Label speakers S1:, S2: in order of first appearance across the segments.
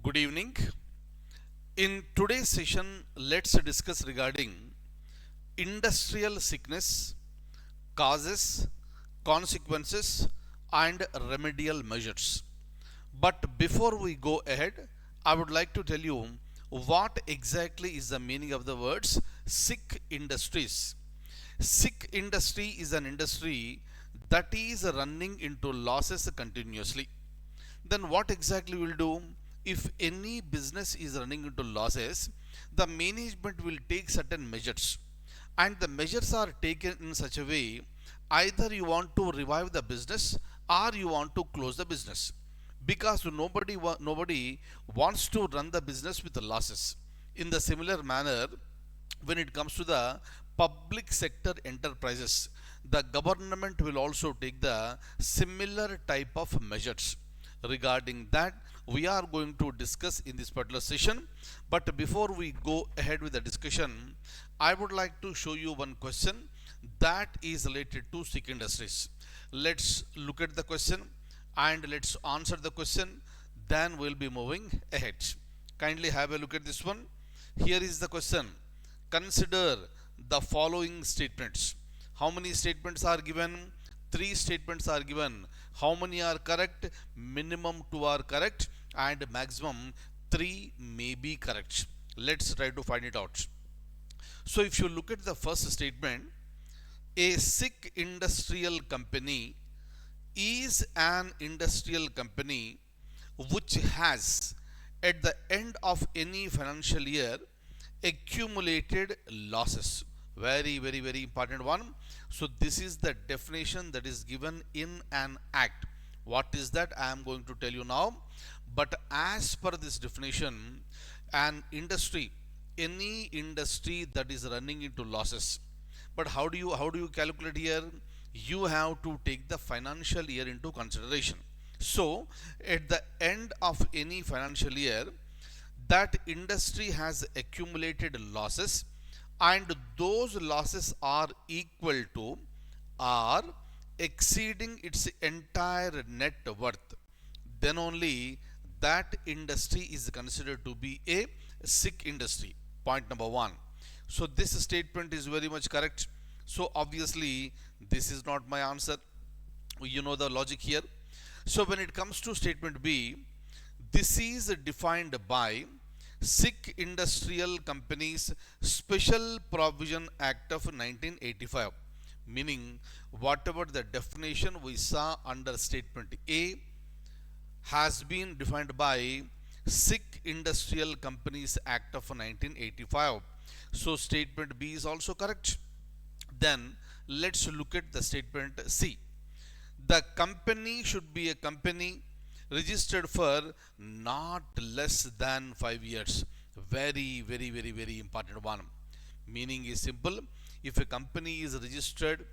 S1: Good evening. In today's session, let's discuss regarding industrial sickness, causes, consequences, and remedial measures. But before we go ahead, I would like to tell you what exactly is the meaning of the words sick industries. Sick industry is an industry that is running into losses continuously. Then what exactly will do? If any business is running into losses, the management will take certain measures, and the measures are taken in such a way either you want to revive the business or you want to close the business, because nobody wants to run the business with the losses. In the similar manner, when it comes to the public sector enterprises, the government will also take the similar type of measures. Regarding that, we are going to discuss in this particular session. But before we go ahead with the discussion, I would like to show you one question that is related to sick industries. Let's look at the question and let's answer the question, then we'll be moving ahead. Kindly have a look at this one. Here is the question. Consider the following statements. How many statements are given? Three statements are given. How many are correct? Minimum two are correct and maximum three may be correct. Let's try to find it out. So if you look at the first statement, a sick industrial company is an industrial company which has, at the end of any financial year, accumulated losses. Very important one. So this is the definition that is given in an act. What is that? I am going to tell you now. But as per this definition, an industry, any industry that is running into losses. But how do you calculate here? You have to take the financial year into consideration. So at the end of any financial year, that industry has accumulated losses, and those losses are equal to or exceeding its entire net worth, then only that industry is considered to be a sick industry. Point number one. So this statement is very much correct. So obviously this is not my answer. You know the logic here. So when it comes to statement B, this is defined by Sick Industrial Companies Special Provision Act of 1985. Meaning, whatever the definition we saw under statement A has been defined by Sick Industrial Companies Act of 1985. So statement B is also correct. Then let's look at the statement C. The company should be a company registered for not less than 5 years. Very important one. Meaning is simple. If a company is registered,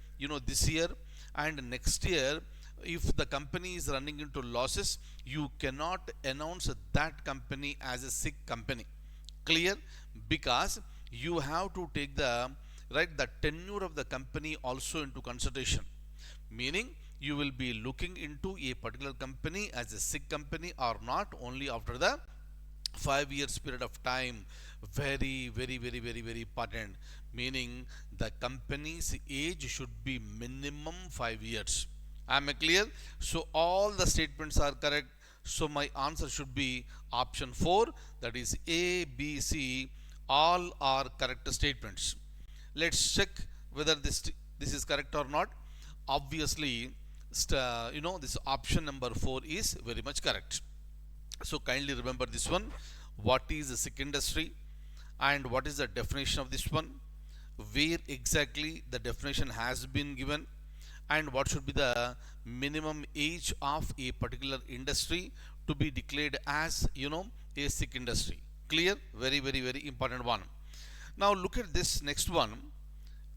S1: this year and next year, if the company is running into losses, you cannot announce that company as a sick company. Clear? Because you have to take the tenure of the company also into consideration. Meaning you will be looking into a particular company as a sick company or not only after the 5 years period of time. Very important. Meaning the company's age should be minimum 5 years. Am I clear? So all the statements are correct. So my answer should be option 4, that is A, B, C. All are correct statements. Let's check whether this is correct or not. Obviously, this option number 4 is very much correct. So kindly remember this one. What is the sick industry and what is the definition of this one? Where exactly the definition has been given, and what should be the minimum age of a particular industry to be declared as a sick industry. Clear? Very important one. Now look at this next one.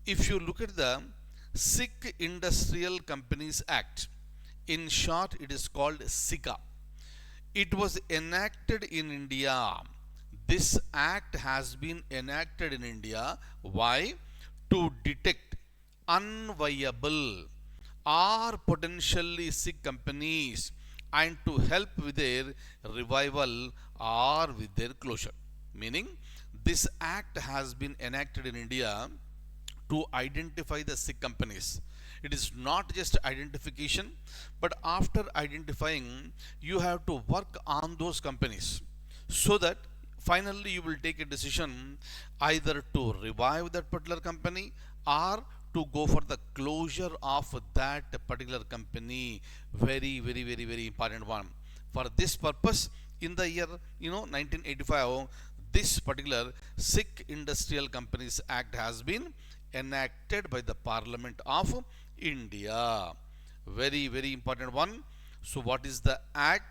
S1: If you look at the Sick Industrial Companies Act, in short it is called SICA. It was enacted in India. This act has been enacted in India. Why? To detect unviable or potentially sick companies and to help with their revival or with their closure. Meaning, this act has been enacted in India to identify the sick companies. It is not just identification, but after identifying, you have to work on those companies so that finally you will take a decision either to revive that particular company or to go for the closure of that particular company. Very important one. For this purpose, in the year 1985, this particular Sikh Industrial Companies Act has been enacted by the Parliament of India. Very important one. So what is the act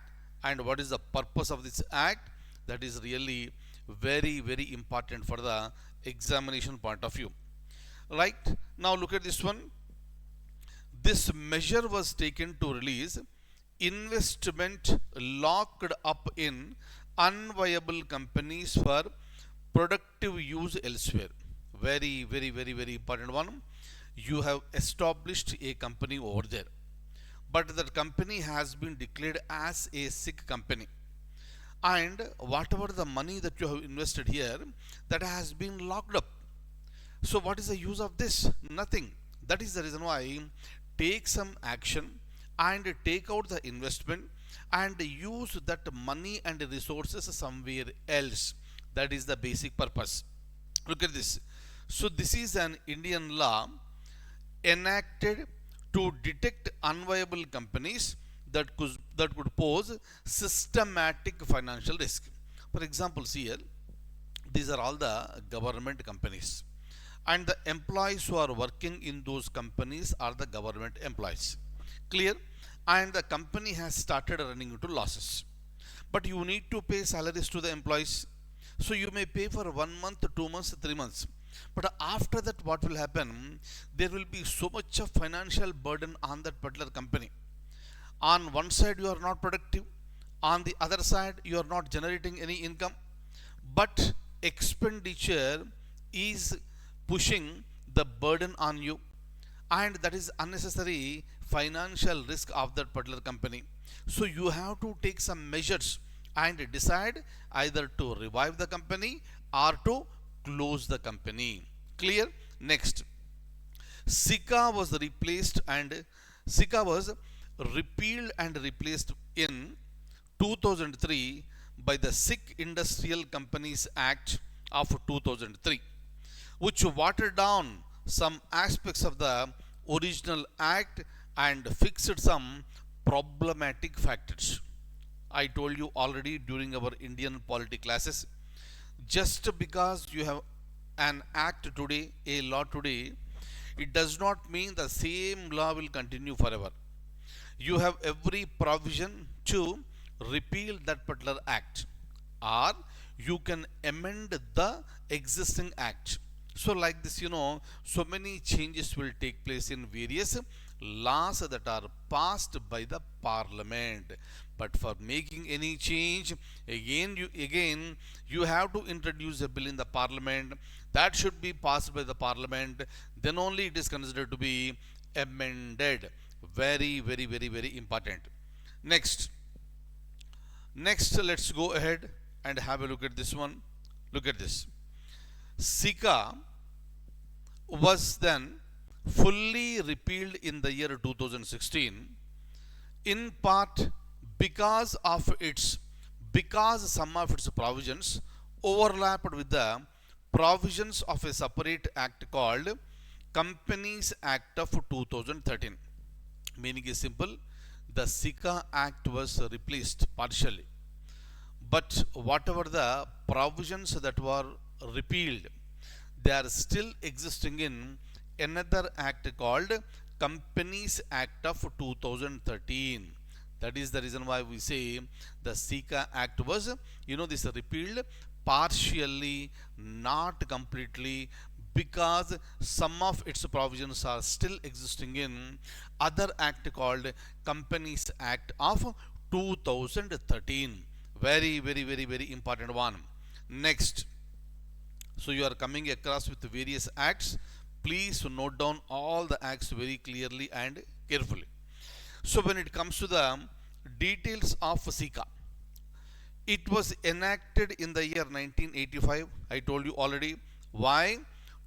S1: and what is the purpose of this act? That is really very important for the examination point of view. Right, now look at this one. This measure was taken to release investment locked up in unviable companies for productive use elsewhere. Very important one. You have established a company over there, but that company has been declared as a sick company, and whatever the money that you have invested here, that has been locked up. So what is the use of this? Nothing. That is the reason why take some action and take out the investment and use that money and resources somewhere else. That is the basic purpose. Look at this. So this is an Indian law enacted to detect unviable companies that could pose systematic financial risk. For example, see here, these are all the government companies, and the employees who are working in those companies are the government employees. Clear? And the company has started running into losses, but you need to pay salaries to the employees. So you may pay for 1 month, 2 months, 3 months, but after that what will happen? There will be so much of financial burden on that particular company. On one side you are not productive, on the other side you are not generating any income, but expenditure is pushing the burden on you, and that is unnecessary financial risk of that particular company. So you have to take some measures and decide either to revive the company or to close the company. Clear? Next, Sika was replaced and Sika was repealed and replaced in 2003 by the Sikh Industrial Companies Act of 2003, which watered down some aspects of the original act and fixed some problematic factors. I told you already during our Indian polity classes, just because you have an act today, a law today, it does not mean the same law will continue forever. You have every provision to repeal that particular act, or you can amend the existing act. So like this, so many changes will take place in various laws that are passed by the parliament. But for making any change, again you have to introduce a bill in the parliament. That should be passed by the parliament. Then only it is considered to be amended. Very important. Next, let's go ahead and have a look at this one. Look at this. Sika was then fully repealed in the year 2016, in part because some of its provisions overlapped with the provisions of a separate act called Companies Act of 2013. Meaning is simple, the Sika Act was replaced partially, but whatever the provisions that were repealed, they are still existing in another act called Companies Act of 2013. That is the reason why we say the Sika Act was, this repealed partially, not completely, because some of its provisions are still existing in other act called Companies Act of 2013. Very important one. Next, so you are coming across with various acts. Please note down all the acts very clearly and carefully. So when it comes to the Details of Sika. It was enacted in the year 1985. I told you already. Why?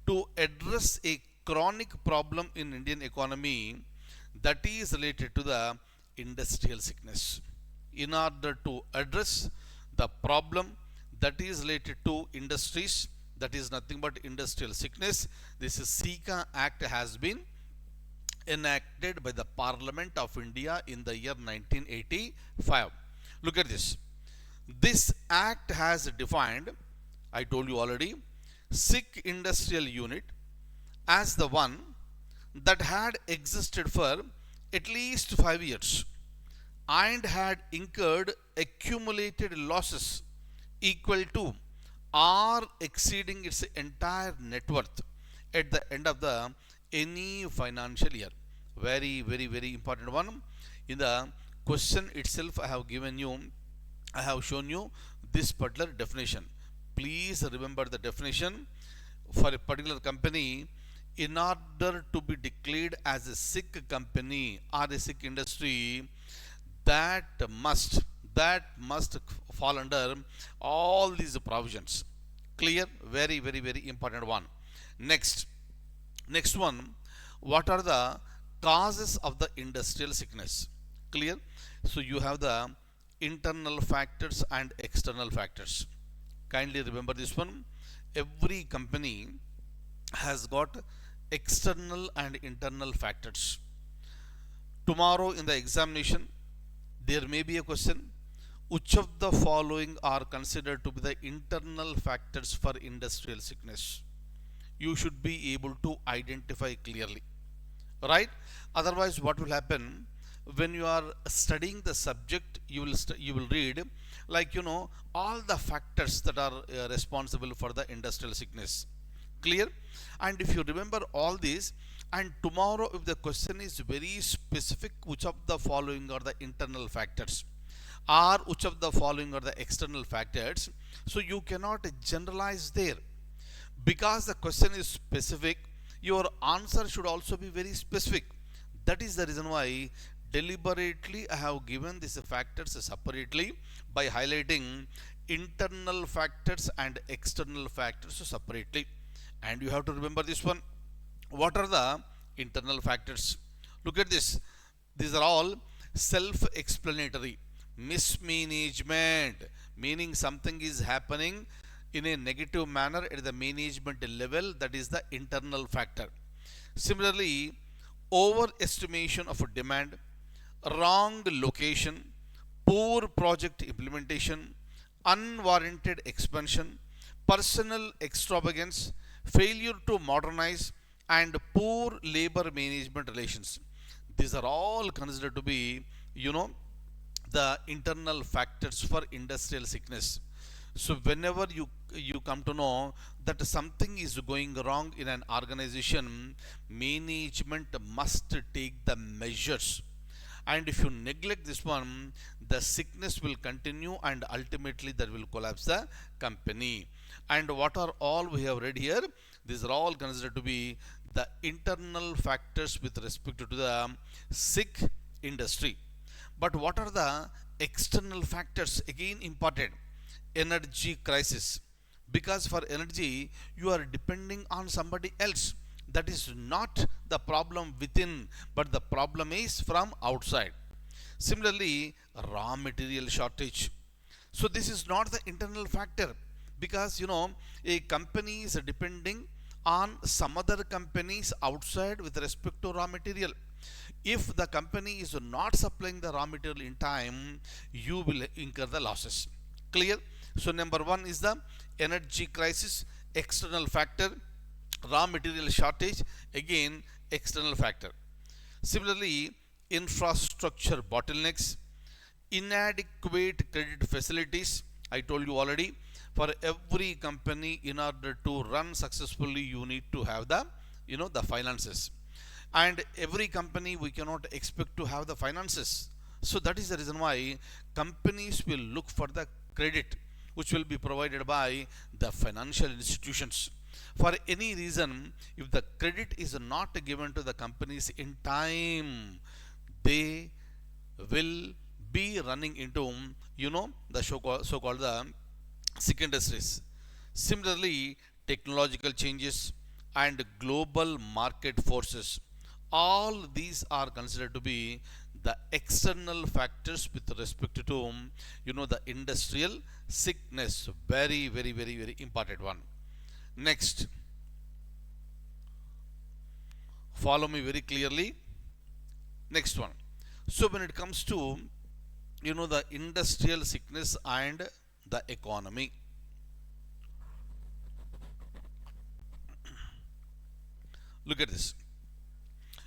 S1: To address a chronic problem in Indian economy that is related to the industrial sickness. In order to address the problem that is related to industries, that is nothing but industrial sickness, this Sika Act has been enacted by the Parliament of India in the year 1985. Look at this. This act has defined, I told you already, sick industrial unit as the one that had existed for at least 5 years and had incurred accumulated losses equal to or exceeding its entire net worth at the end of the any financial year. Very, very, very important one. In the question itself, I have shown you this particular definition. Please remember the definition. For a particular company, in order to be declared as a sick company or a sick industry, that must fall under all these provisions. Clear? Very, very, very important one. Next one, what are the causes of the industrial sickness? Clear? So you have the internal factors and external factors. Kindly remember this one. Every company has got external and internal factors. Tomorrow in the examination, there may be a question, which of the following are considered to be the internal factors for industrial sickness? You should be able to identify clearly, right? Otherwise, what will happen when you are studying the subject? You will read, like, all the factors that are responsible for the industrial sickness. Clear? And if you remember all these, and tomorrow if the question is very specific, which of the following are the internal factors or which of the following are the external factors, so you cannot generalize there. Because the question is specific, your answer should also be very specific. That is the reason why deliberately I have given these factors separately by highlighting internal factors and external factors separately. And you have to remember this one. What are the internal factors? Look at this. These are all self-explanatory. Mismanagement, meaning something is happening in a negative manner at the management level, that is the internal factor. Similarly, overestimation of demand, wrong location, poor project implementation, unwarranted expansion, personal extravagance, failure to modernize, and poor labor management relations. These are all considered to be, the internal factors for industrial sickness. So whenever you come to know that something is going wrong in an organization, management must take the measures. And if you neglect this one, the sickness will continue and ultimately that will collapse the company. And what are all we have read here? These are all considered to be the internal factors with respect to the sick industry. But what are the external factors? Again important. Energy crisis. Because for energy, you are depending on somebody else. That is not the problem within, but the problem is from outside. Similarly, raw material shortage. So this is not the internal factor, because a company is depending on some other companies outside with respect to raw material. If the company is not supplying the raw material in time, you will incur the losses. Clear? So number one is the energy crisis, external factor. Raw material shortage, again external factor. Similarly, infrastructure bottlenecks, inadequate credit facilities. I told you already, for every company, in order to run successfully, you need to have the the finances. And every company we cannot expect to have the finances. So that is the reason why companies will look for the credit which will be provided by the financial institutions. For any reason, if the credit is not given to the companies in time, they will be running into the so-called the sick industries. Similarly, technological changes and global market forces, all these are considered to be the external factors with respect to the industrial sickness. Very, very, very, very important one. Next, follow me very clearly. Next one. So when it comes to the industrial sickness and the economy, look at this.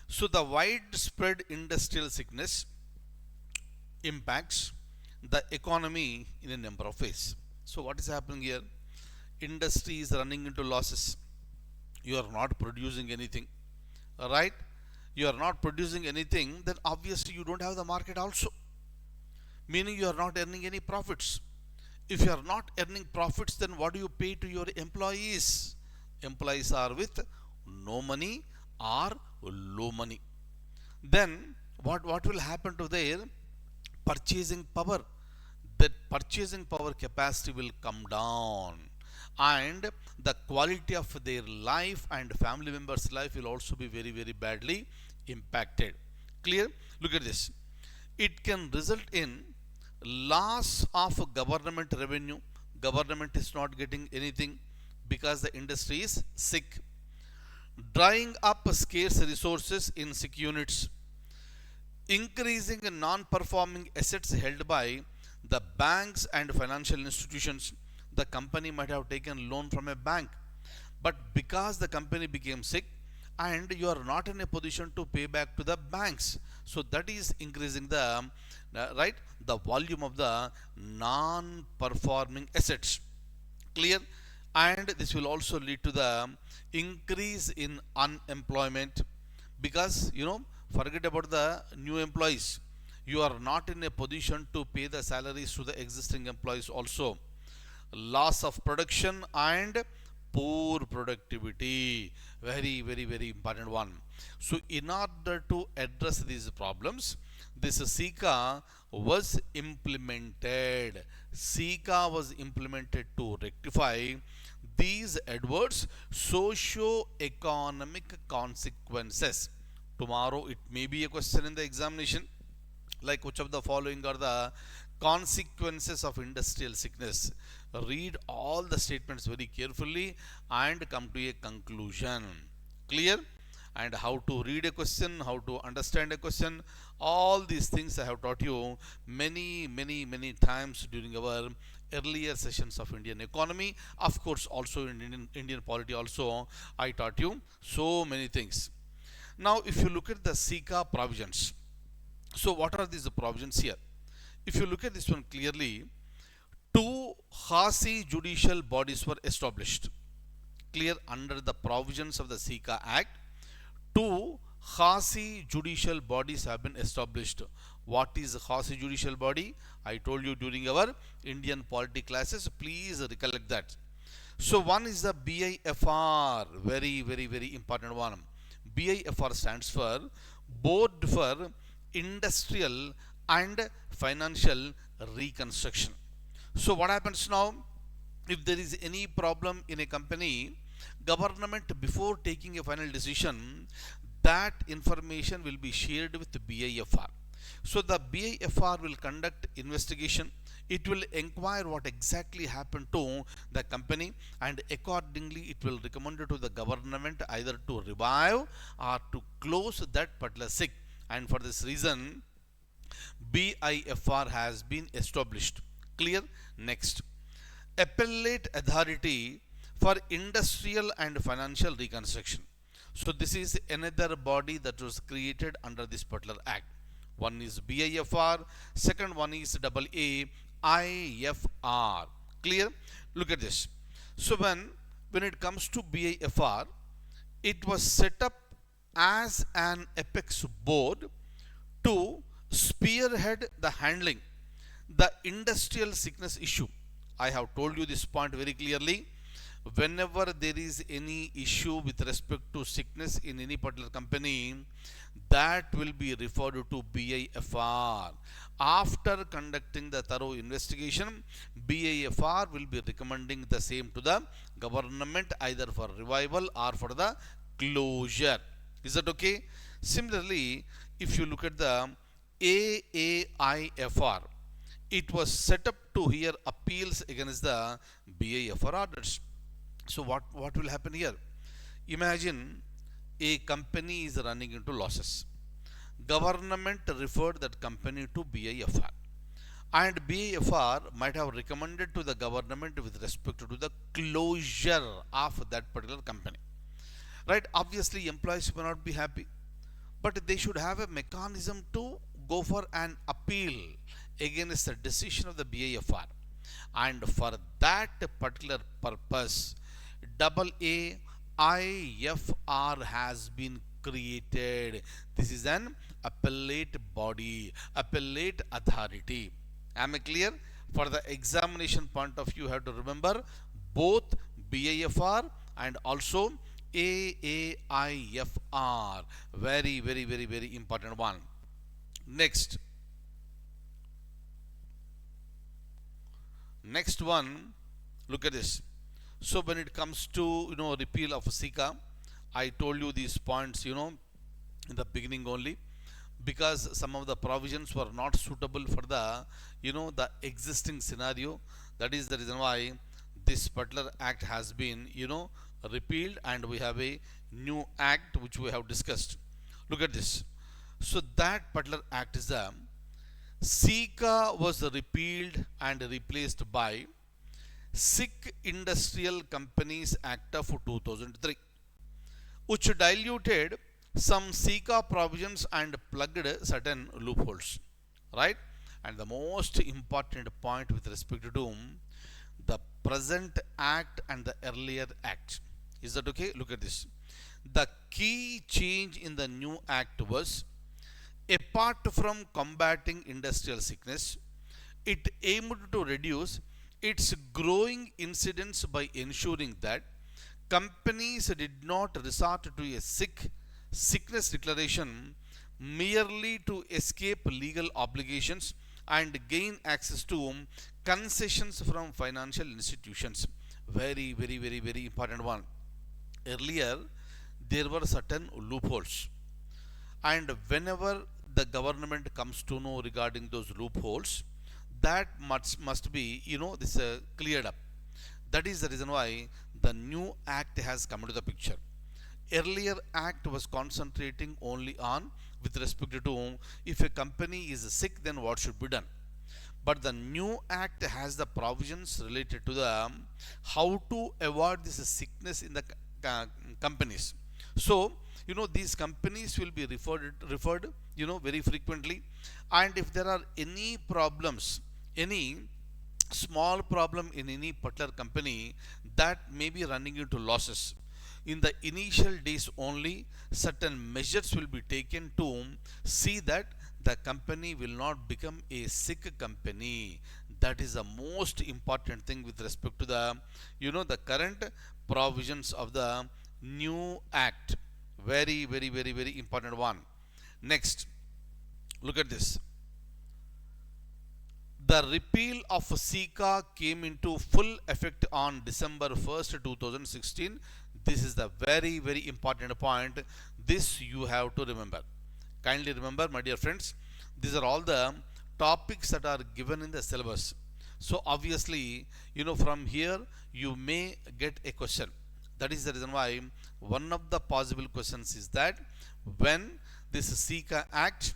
S1: So the widespread industrial sickness impacts the economy in a number of ways. So what is happening here? Industry is running into losses. You are not producing anything, right? You are not producing anything, then obviously you don't have the market also, meaning you are not earning any profits. If you are not earning profits, then what do you pay to your employees? Employees are with no money or low money. Then what will happen to their purchasing power? That purchasing power capacity will come down, and the quality of their life and family members' life will also be very, very badly impacted. Clear? Look at this. It can result in loss of government revenue. Government is not getting anything because the industry is sick. Drying up scarce resources in sick units. Increasing non-performing assets held by the banks and financial institutions. The company might have taken loan from a bank, but because the company became sick and you are not in a position to pay back to the banks, so that is increasing the right, the volume of the non-performing assets. Clear? And this will also lead to the increase in unemployment, because forget about the new employees, you are not in a position to pay the salaries to the existing employees also. Loss of production and poor productivity. Very, very, very important one. So in order to address these problems, this SICA was implemented. SICA was implemented to rectify these adverse socio-economic consequences. Tomorrow it may be a question in the examination, like which of the following are the consequences of industrial sickness. Read all the statements very carefully and come to a conclusion. Clear? And how to read a question, how to understand a question, all these things I have taught you many, many, many times during our earlier sessions of Indian economy. Of course, also in Indian polity also I taught you so many things. Now if you look at the SICA provisions, so what are these provisions here? If you look at this one clearly, two quasi judicial bodies were established. Clear? Under the provisions of the SICA Act, two quasi judicial bodies have been established. What is a quasi judicial body? I told you during our Indian polity classes. Please recollect that. So one is the BIFR. Very, very, very important one. BIFR stands for Board for Industrial and Financial Reconstruction. So what happens now? If there is any problem in a company, government, before taking a final decision, that information will be shared with the BIFR. So the BIFR will conduct investigation. It will inquire what exactly happened to the company, and accordingly it will recommend to the government either to revive or to close that particular sick. And for this reason, BIFR has been established. Clear? Next, Appellate Authority for Industrial and Financial Reconstruction. So this is another body that was created under this particular act. One is BIFR, second one is AAIFR. Clear? Look at this. So when it comes to BIFR, it was set up as an apex board to spearhead the handling the industrial sickness issue. I have told you this point very clearly. whenever there is any issue with respect to sickness in any particular company, that will be referred to BIFR. After conducting the thorough investigation, BIFR will be recommending the same to the government either for revival or for the closure. Is that okay? Similarly, if you look at the AAIFR, it was set up to hear appeals against the BIFR orders. So what will happen here? Imagine a company is running into losses. Government referred that company to BIFR, and BIFR might have recommended to the government with respect to the closure of that particular company. Right? Obviously, employees may not be happy, but they should have a mechanism to go for an appeal against the decision of the BIFR. And for that particular purpose, AAIFR has been created. This is an appellate body, appellate authority. Am I clear? For the examination point of view, you have to remember both BIFR and also AAIFR. Very, very, very, very important one. Next one, look at this. So when it comes to repeal of SICA, I told you these points in the beginning only, because some of the provisions were not suitable for the the existing scenario. That is the reason why this particular act has been repealed, and we have a new act which we have discussed. Look at this. So that particular act is the SICA was repealed and replaced by Sikh Industrial Companies Act of 2003, which diluted some SICA provisions and plugged certain loopholes. Right? And the most important point with respect to the present act and the earlier act. Is that okay? Look at this. The key change in the new act was, apart from combating industrial sickness, it aimed to reduce its growing incidence by ensuring that companies did not resort to a sickness declaration merely to escape legal obligations and gain access to concessions from financial institutions. Very, very, very, very important one. Earlier, there were certain loopholes, and whenever the government comes to know regarding those loopholes, that must be this cleared up. That is the reason why the new act has come into the picture. Earlier act was concentrating only on with respect to if a company is sick, then what should be done. But the new act has the provisions related to the how to avoid this sickness in the companies. So these companies will be referred very frequently, and if there are any problems, any small problem in any particular company that may be running into losses, in the initial days only certain measures will be taken to see that the company will not become a sick company. That is the most important thing with respect to the the current provisions of the new act. Very, very, very, very important one. Next, look at this. The repeal of SICA came into full effect on December 1st, 2016. This is the very, very important point. This you have to remember. Kindly remember, my dear friends, these are all the topics that are given in the syllabus. So obviously, from here you may get a question. That is the reason why one of the possible questions is that when this SICA Act,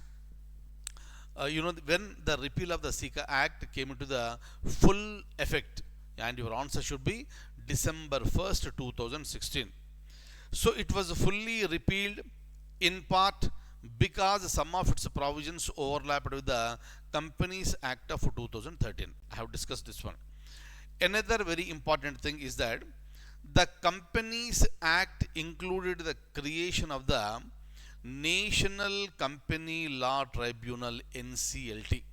S1: when the repeal of the SICA Act came into the full effect, and your answer should be December 1st, 2016. So it was fully repealed in part because some of its provisions overlapped with the Companies Act of 2013. I have discussed this one. Another very important thing is that the Companies Act included the creation of the National Company Law Tribunal (NCLT)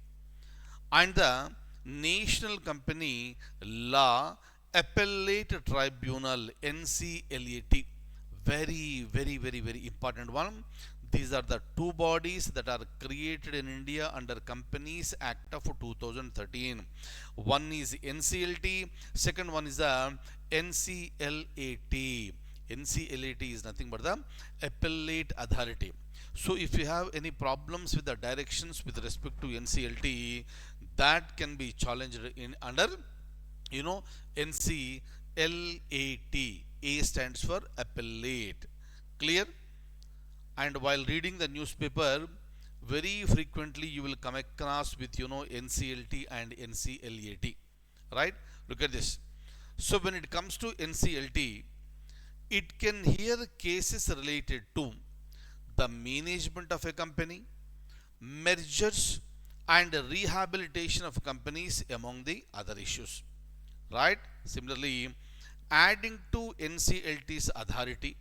S1: and the National Company Law Appellate Tribunal, NCLAT, very important one. These are the two bodies that are created in India under Companies Act of 2013. One is NCLT, second one is the NCLAT. NCLAT is nothing but the Appellate Authority. So if you have any problems with the directions with respect to NCLT, that can be challenged in under NCLAT. A stands for appellate. Clear? And while reading the newspaper, very frequently you will come across with NCLT and NCLAT. Right? Look at this. So when it comes to NCLT, it can hear cases related to the management of a company, mergers and rehabilitation of companies among the other issues. Right? Similarly, adding to NCLT's authority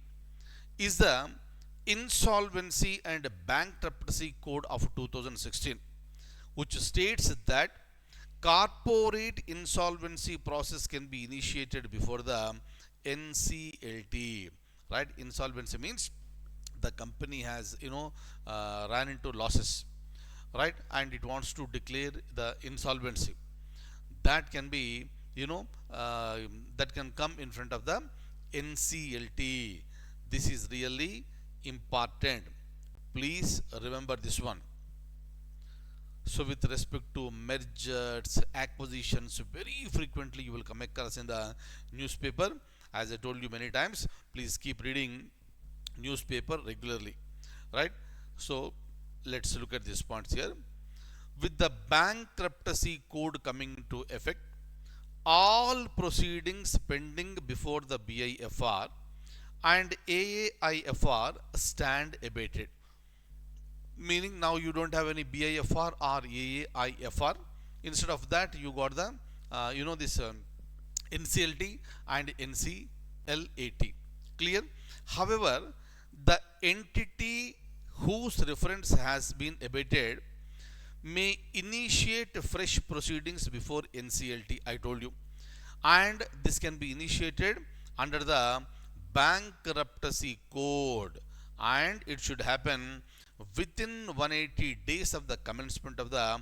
S1: is the Insolvency and Bankruptcy Code of 2016, which states that corporate insolvency process can be initiated before the NCLT. Right? Insolvency means the company has ran into losses, right, and it wants to declare the insolvency. That can be that can come in front of the NCLT. This is really important. Please remember this one. So with respect to mergers, acquisitions, very frequently you will come across in the newspaper. As I told you many times, please keep reading newspaper regularly. Right? So let's look at these points here. With the bankruptcy code coming into effect, all proceedings pending before the BIFR and AAIFR stand abated. Meaning now you don't have any BIFR or AAIFR. Instead of that, you got the this NCLT and NCLAT. Clear? However, the entity whose reference has been abated may initiate fresh proceedings before NCLT, I told you. And this can be initiated under the bankruptcy code, and it should happen within 180 days of the commencement of the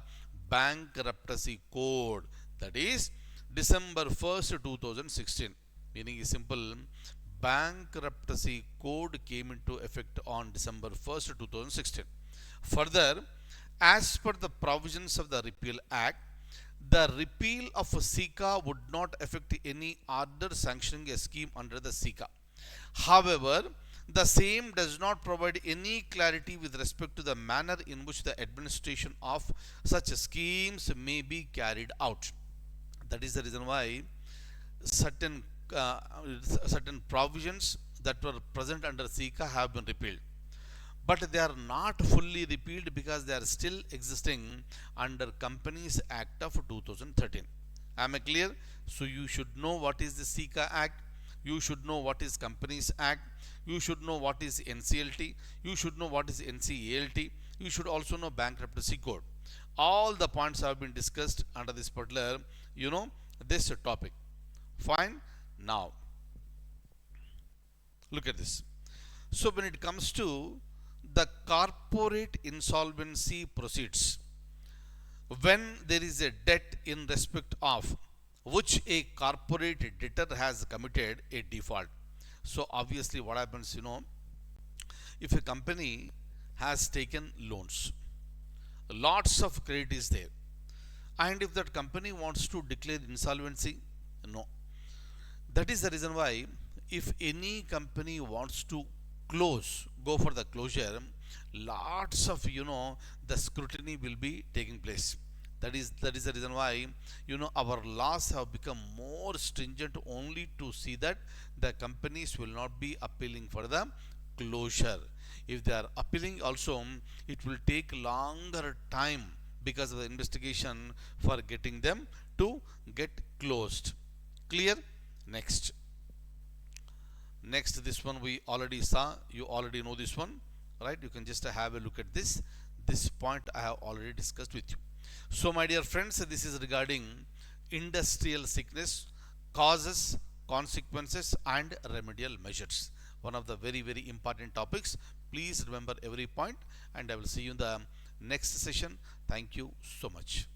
S1: bankruptcy code, that is December 1st 2016. Meaning is simple, bankruptcy code came into effect on December 1st 2016. Further, as per the provisions of the Repeal Act, the repeal of SICA would not affect any order sanctioning a scheme under the SICA. However, the same does not provide any clarity with respect to the manner in which the administration of such schemes may be carried out. That is the reason why certain provisions that were present under SICA have been repealed. But they are not fully repealed because they are still existing under Companies Act of 2013. Am I clear? So you should know what is the SICA Act. You should know what is Companies Act. You should know what is NCLT. You should know what is NCALT. You should also know Bankruptcy Code. All the points have been discussed under this particular, this topic. Fine. Now, look at this. So when it comes to the corporate insolvency proceeds, when there is a debt in respect of which a corporate debtor has committed a default. So obviously what happens, if a company has taken loans, lots of credit is there, and if that company wants to declare insolvency, no. That is the reason why if any company wants to go for the closure, lots of the scrutiny will be taking place. That is the reason why our laws have become more stringent only to see that the companies will not be appealing for the closure. If they are appealing also, it will take longer time because of the investigation for getting them to get closed. Clear? Next, this one we already saw. You already know this one, right? You can just have a look at this. This point I have already discussed with you. So my dear friends, this is regarding industrial sickness, causes, consequences, and remedial measures. One of the very important topics. Please remember every point, and I will see you in the next session. Thank you so much.